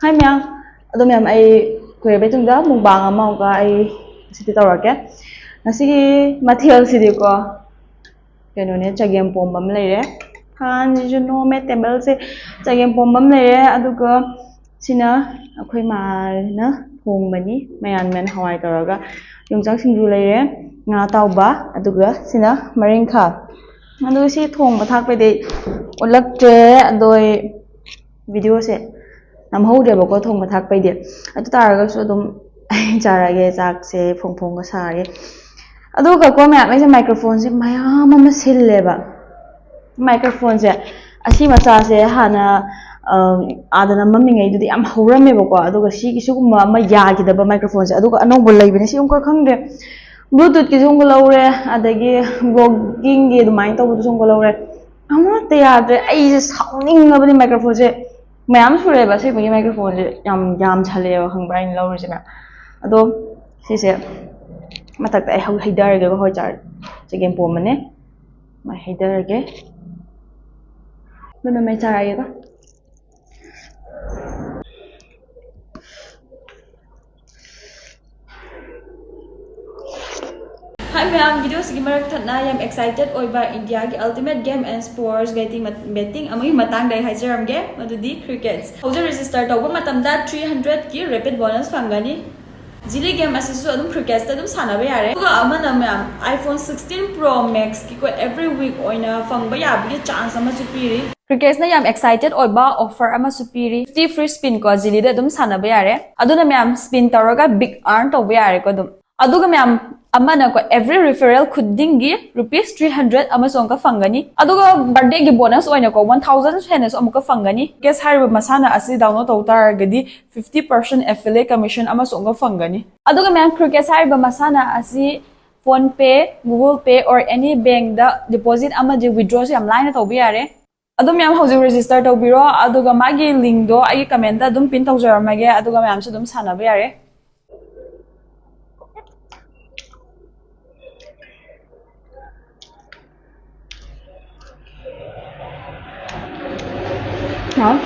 Hi ma'am. Ado ma'am ay kuya betungda mukbang ama ka ay siti tawrake. Ngasigi mathiyal sidi ko. Kano ne chagem pombam leire. Han juno me tembel se chagem pombam leire aduga sina akhoi ma na thongbani mayan men hawai tawraga yongchak singju leire nga tawba aduga sina maringkha. Aduga si thongba thakpede ulaktre adoi video se namꯍꯧꯗ꯭ꯔꯦꯕꯀꯣ ꯊꯣꯡꯕ ꯊꯥꯛꯄꯩꯗꯤ ꯑꯗꯨ ꯇꯥꯔꯒꯁꯨ ꯑꯗꯨꯝ ꯑꯩ ꯆꯥꯔꯒꯦ ꯆꯥꯛꯁꯦ ꯐꯣꯡ ꯁꯥꯔꯦ ꯑꯗꯨꯒꯀꯣ ꯃꯌꯥꯝ ꯑꯩꯁꯦ ꯃꯥꯏꯀ꯭ꯔꯣꯐꯣꯟꯁꯦ ꯃꯌꯥꯝ ꯑꯃ ꯁꯤꯜꯂꯦꯕ ꯃꯥꯏꯀ꯭ꯔꯣꯐꯣꯟꯁꯦ ꯑꯁꯤ ꯃꯆꯥꯁꯦ ꯍꯥꯟꯅ ꯑꯥꯗꯅ ꯃꯃꯤꯉꯩꯗꯨꯗꯤ ꯌꯥꯝ ꯍꯧꯔꯝꯃꯦꯕꯀꯣ ꯑꯗꯨꯒ ꯁꯤꯒꯨꯝꯕ ꯑꯃ ꯌꯥꯈꯤꯗꯕ ꯃꯥꯏꯀ꯭ꯔꯣꯐꯣꯟꯁꯦ ꯑꯗꯨꯒ ꯑꯅꯧꯕ ꯂꯩꯕꯅꯦ ꯁꯤ ꯑꯃꯨꯛꯀ ꯈꯪꯗꯦ ꯕ꯭ꯂꯨꯇꯨꯠꯀꯤꯁꯨ ꯑꯃꯨꯛꯀ ꯂꯧꯔꯦ ꯑꯗꯒꯤ ꯕ꯭ꯂꯣꯒꯤꯡꯒꯤ ꯑꯗꯨꯃꯥꯏꯅ ꯇꯧꯕꯗꯨꯁꯨ ꯑꯃꯨꯛꯀ ꯂꯧꯔꯦ ꯑꯃꯠꯇ ꯌꯥꯗ꯭ꯔꯦ ꯑꯩꯁꯦ ꯁꯥꯎꯅꯤꯡꯉꯕꯅꯤ ꯃꯥꯏꯀ꯭ꯔꯣꯐꯣꯟꯁꯦ ꯃꯌꯥꯝ ꯁꯨꯔꯦꯕ ꯑꯁꯤꯕꯒꯤ ꯃꯥꯏꯀ꯭ꯔꯣꯐꯣꯟꯁꯦ ꯌꯥꯝꯁꯜꯂꯦꯕ ꯈꯪꯕ꯭ꯔꯥ ꯑꯩꯅ ꯂꯧꯔꯤꯁꯦ ꯃꯌꯥꯝ ꯑꯗꯣ ꯁꯤꯁꯦ ꯃꯊꯛꯇ ꯑꯩ ꯍꯩꯊꯔꯒꯦꯀꯣ ꯍꯣꯏ ꯆꯒꯦꯝ ꯄꯣꯝꯕꯅꯦ ꯃꯥꯏ ꯍꯩꯊꯔꯒꯦ ꯑꯗꯨꯅ ꯃꯩ ꯆꯥꯔꯒꯦꯀꯣ Hi ma'am, video sigi marak thatna yam excited oiba India ki ultimate game and sports betting amagi matang dai haijaramge madudi crickets. Hauja register tawba matamda 300 ki rapid bonus fangani. Jili game asisu adum crickets ta adum sanaba yare. Aduga amana ma'am iPhone 16 Pro Max ki ko every week oina fangba yabgi chance ama supiri. Crickets na yam excited oiba offer ama supiri 50 free spin ko jili da adum sanaba yare. Aduna ma'am spin taraga big earn tawba yare ko adum. Aduga ma'am amana ko every referral khudingi rupees 300 amasong ka fangani aduga birthday gi bonus oina ko 1000 henes amuka fangani guess hariba masana asi download tawtar gadi 50% affiliate commission amasong ka fangani aduga ma'am cricket hariba masana asi phone pay google pay or any bank da deposit ama je withdraw se am line tawbi yare adum yam hauji register tawbiro aduga magi link do ai comment da dum pin tawjaramage aduga ma'am se dum sanaba yare Hả?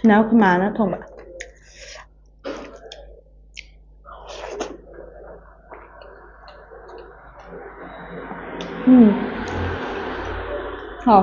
Nào cái mà nó thùng bạc. Hả?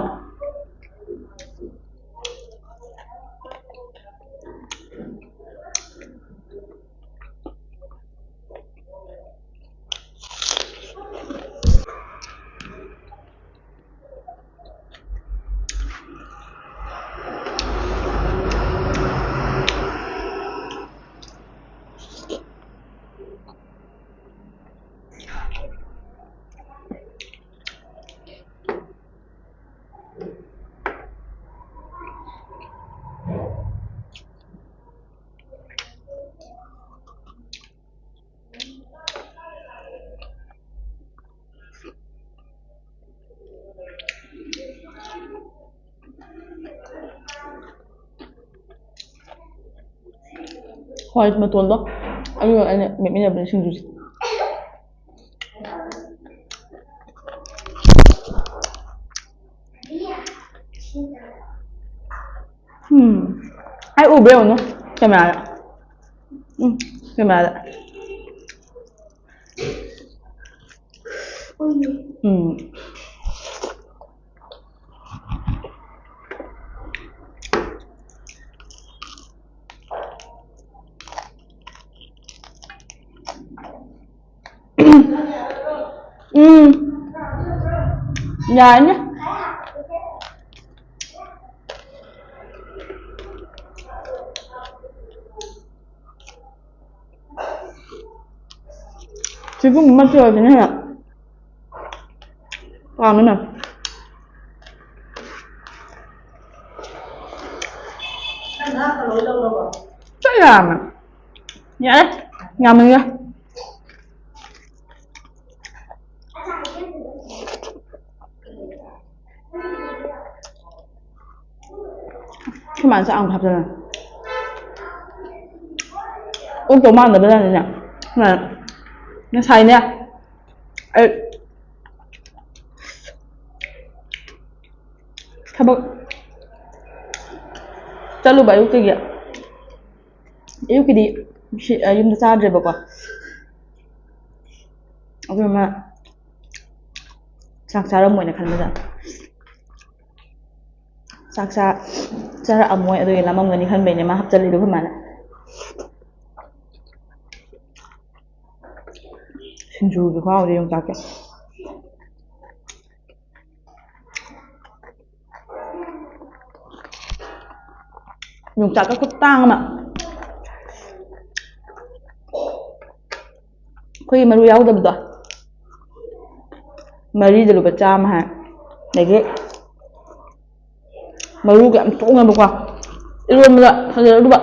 Hỏi mà tuần đó anh ơi anh mẹ mình là bên sinh dục ai u beo no cái mà cái mà Yaanya. 지금 맛이어야긴 해요. 라면은 chắc là nhá nhà mình nha các bạn sẽ ăn hộp rồi này uống tổ man ở bên đây nhỉ này nó xay nha ê các bạn chắc lúc bảy cái gì yêu cái đi dùng để sao rồi bà qua ok mà chắc sao mỗi này khăn bây giờ chắc chắc là mỗi ở đây là mong người đi khăn bên này mà hấp dẫn đi đúng không mà xin chú cái khoa đi dùng chắc cái dùng chắc cái cốt tang mà khi mà nuôi áo đầm rồi Marie được cha mà này cái Marie cái em trộn ngay qua luôn rồi bây giờ đúng vậy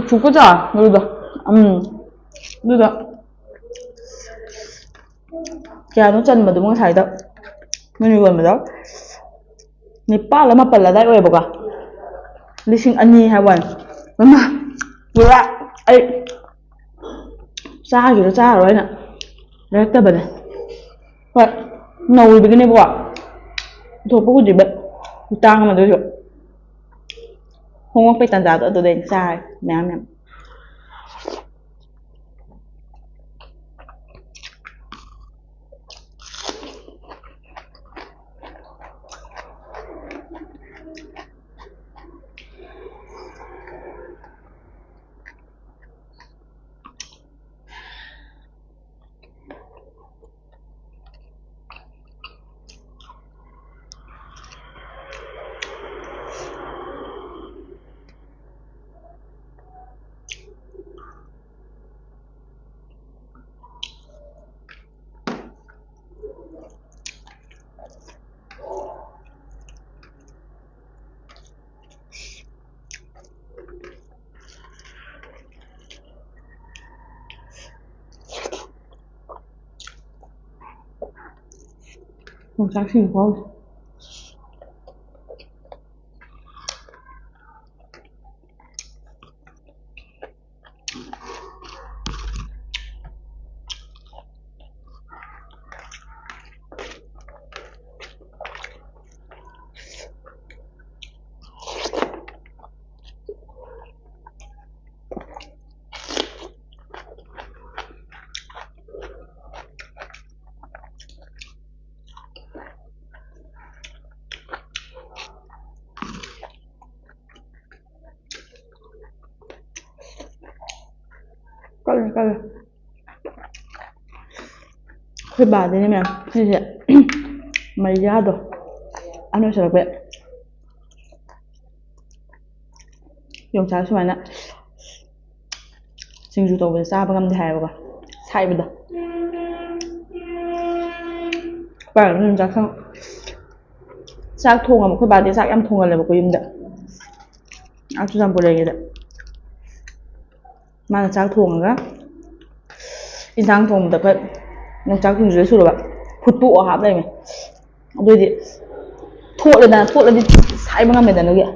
chú có trả rồi được rồi cha nó chân mà đúng không thầy đâu mình gần mà đó Nepal là mà bẩn là đại ơi bọc à lising ani haiวันmà vừa ấy xa kiểu xa rồi nè đấy ta bẩn này vậy nồi bị cái này bọc à thôi bố có gì bệnh tăng mà tôi chịu không có phải tàn giá tới đến sai mẹ em không chắc gì không coi cái bà đây nè như vậy mày ra rồi ăn nó sẽ đặc biệt dùng trái xoài nè sinh chủ tổ về xa bằng âm thẻ vào sai bây giờ và nó chắc không xác thùng là một cái bà thì xác em thùng là một cái im đậm áo chú răng bộ đây vậy mà là xác thùng đó in sáng thùng tập vậy nó chắc thùng dưới xuống rồi bạn phụt tụ ở hạp đây mày đôi thì thuốc lên đi sai bằng âm này nó kìa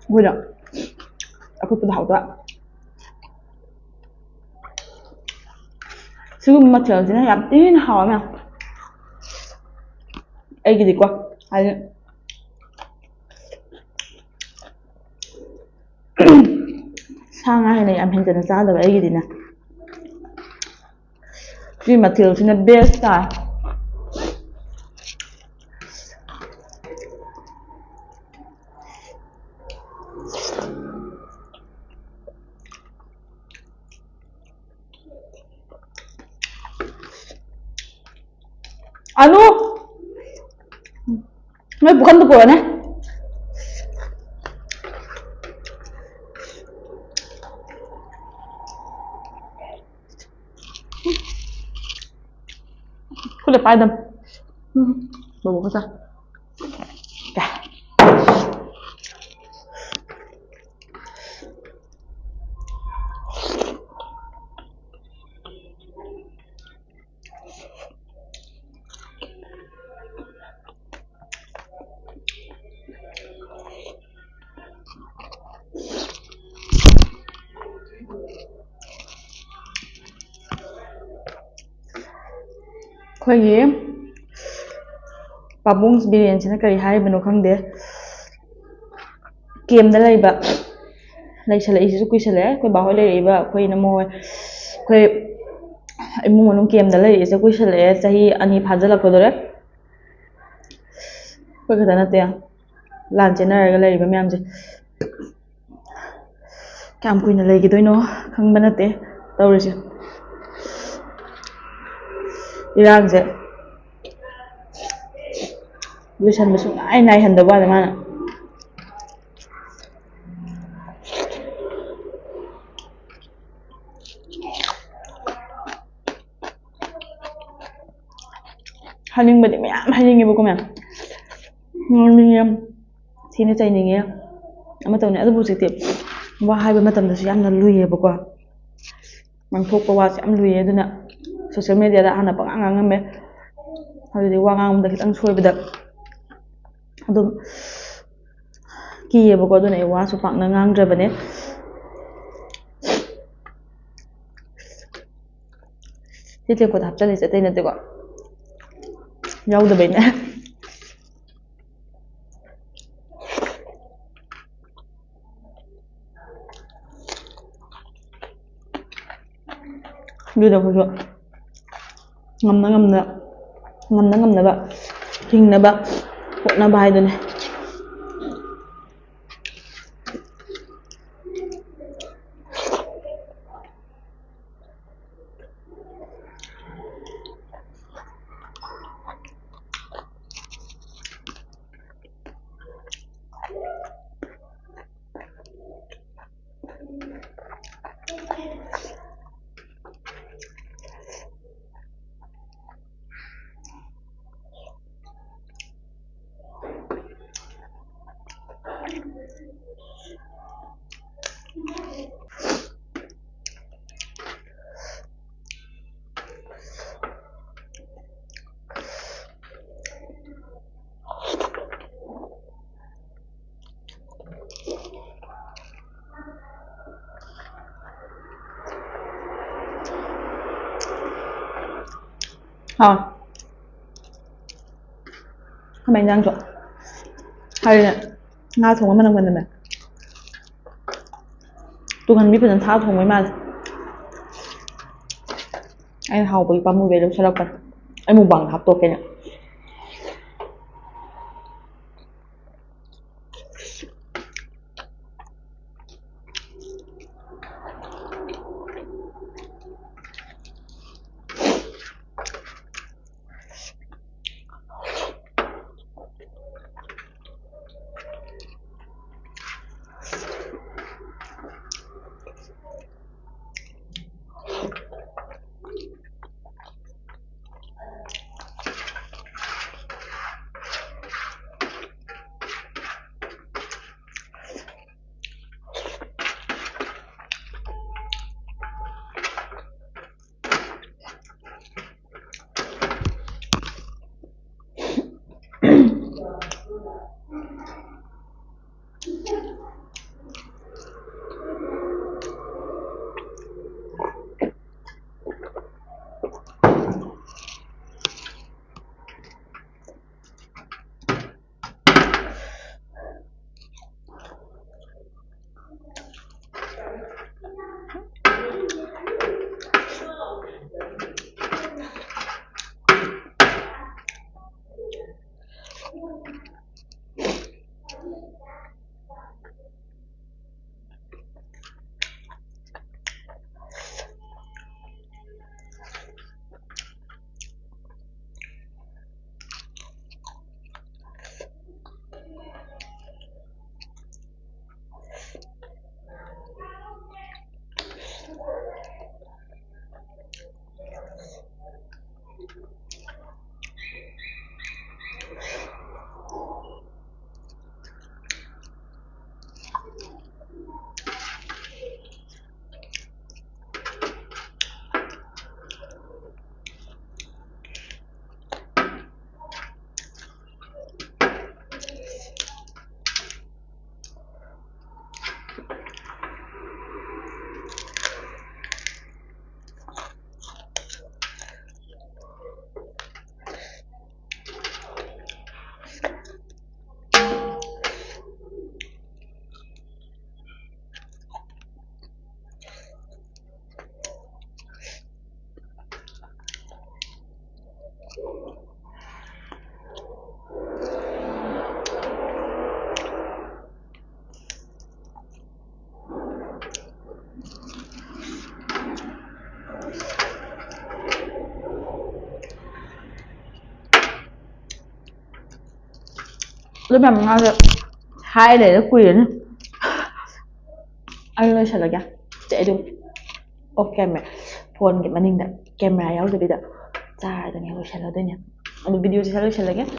vui nhở aku pun tahu tak 지금 마찬가지는 얇긴 하면 애기들 거 아니 상하이 này em hình thành ra được 애기들 nè vì mà thường thì nó best à Anu, bukan tuh pulangnya. Kulit padam. Bawa ke sana. Dah. ꯑꯩꯈꯣꯏꯒꯤ ꯄꯥꯕꯨꯡ ꯕꯤꯔꯦꯟꯁꯤꯅ ꯀꯔꯤ ꯍꯥꯏꯔꯤꯕꯅꯣ ꯈꯪꯗꯦ ꯀꯦꯝꯗ ꯂꯩꯕ ꯂꯩꯁꯜꯂꯛꯏꯁꯤꯁꯨ ꯀꯨꯏꯁꯜꯂꯛꯑꯦ ꯑꯩꯈꯣꯏ ꯕꯥꯍꯣꯏ ꯂꯩꯔꯛꯏꯕ ꯑꯩꯈꯣꯏ ꯏꯅꯝꯃꯍꯣꯏ ꯑꯩꯈꯣꯏ ꯏꯃꯨꯡ ꯃꯅꯨꯡ ꯀꯦꯝꯗ ꯂꯩꯔꯛꯏꯁꯦ ꯀꯨꯏꯁꯜꯂꯛꯑꯦ ꯆꯍꯤ 2 ꯐꯥꯖꯤꯜꯂꯛꯀꯗꯣꯔꯦ ꯑꯩꯈꯣꯏ ꯈꯛꯇ ꯅꯠꯇꯦ ꯂꯥꯟ ꯆꯦꯟꯅꯔꯒ ꯂꯩꯔꯤꯕ ꯃꯌꯥꯝꯁꯦ ꯀꯌꯥꯝ ꯀꯨꯏꯅ ꯂꯩꯈꯤꯗꯣꯏꯅꯣ ꯈꯪꯕ ꯅꯠꯇꯦ ꯇꯧꯔꯤꯁꯦ ꯏꯔꯥꯡꯁꯦ ꯂꯣꯏꯁꯟꯕ ꯁꯨꯡꯅꯥꯏ ꯅꯥꯏꯍꯟꯗꯕ ꯋꯥꯅꯤ ꯃꯥꯅ ꯍꯥꯏꯅꯤꯡꯕꯗꯤ ꯃꯌꯥꯝ ꯍꯥꯏꯅꯤꯡꯉꯦꯕꯀꯣ ꯃꯌꯥꯝ ꯉꯥꯡꯅꯤꯡꯉꯦ ꯊꯤꯅ ꯆꯩꯅꯤꯡꯉꯦ ꯑꯃ ꯇꯧꯅꯤ ꯑꯗꯨꯕꯨ ꯍꯧꯖꯤꯛꯇꯤ ꯋꯥ ꯍꯥꯏꯕ ꯃꯇꯝꯗꯁꯨ ꯌꯥꯝꯅ ꯂꯨꯏꯌꯦꯕꯀꯣ ꯉꯥꯡꯊꯣꯛꯄ ꯋꯥꯁꯦ ꯌꯥꯝ ꯂꯨꯏꯌꯦ ꯑꯗꯨꯅ ꯁꯣꯁꯤꯌꯦꯜ ꯃꯦꯗꯤꯌꯥꯗ ꯍꯥꯟꯅ ꯄꯪꯉꯥꯡ ꯉꯥꯡꯉꯝꯃꯦ ꯍꯧꯖꯤꯛꯇꯤ ꯋꯥ ꯉꯥꯡꯕꯗ ꯈꯤꯇꯪ ꯁꯣꯏꯕꯗ ꯑꯗꯨꯝ ꯀꯤꯌꯦꯕꯀꯣ ꯑꯗꯨꯅ ꯑꯩ ꯋꯥꯁꯨ ꯄꯥꯛꯅ ꯉꯥꯡꯗ꯭ꯔꯕꯅꯦ ꯁꯤ ꯇꯦꯡꯀꯣꯠ ꯍꯥꯞꯆꯜꯂꯤꯁꯦ ꯑꯇꯩ ꯅꯠꯇꯦꯀꯣ ꯌꯥꯎꯗꯕꯩꯅꯦ ꯑꯗꯨꯗ ꯑꯩꯈꯣꯏꯁꯨ ꯉꯝꯅꯕ ꯍꯤꯡꯅꯕ ꯍꯣꯠꯅꯕ ꯍꯥꯏꯗꯨꯅꯦ ꯈꯥꯃꯦꯟ ꯏꯟꯖꯥꯡꯁꯨ ꯍꯥꯏꯔꯤꯅꯦ ꯉꯥ ꯊꯣꯡꯕ ꯃꯅꯝ ꯅꯝꯃꯦ ꯇꯨꯡꯍꯟꯕꯤ ꯐꯖꯅ ꯊꯥꯛꯑ ꯊꯣꯡꯕꯩ ꯃꯥꯜꯂꯦ ꯑꯩꯅ ꯍꯥꯎꯕꯒꯤ ꯄꯥꯝꯃꯨꯕꯩ ꯂꯧꯁꯜꯂꯛꯄꯅꯦ ꯑꯩ ꯃꯨꯛꯕꯥꯡꯗ ꯍꯥꯞꯇꯣꯛꯀꯦꯅ ꯑꯗꯨ ꯃꯌꯥꯝ ꯉꯥꯁꯦ ꯍꯥꯏ ꯂꯩꯔ ꯀꯨꯏꯔꯅꯤ ꯑꯩ ꯂꯣꯏꯁꯤꯜꯂꯒꯦ ꯑꯩ ꯑꯣꯐ ꯀꯦꯃꯦꯔꯥ ꯐꯣꯟꯒꯤ ꯃꯅꯤꯡꯗ ꯀꯦꯃꯦꯔꯥ ꯌꯥꯎꯗꯕꯤꯗ ꯆꯥꯔꯗꯅꯦ ꯂꯣꯏꯁꯤꯜꯂꯗꯣꯏꯅꯦ ꯑꯗꯨ ꯚꯤꯗꯤꯑꯣꯁꯦ ꯂꯣꯏꯁꯤꯜꯂꯒꯦ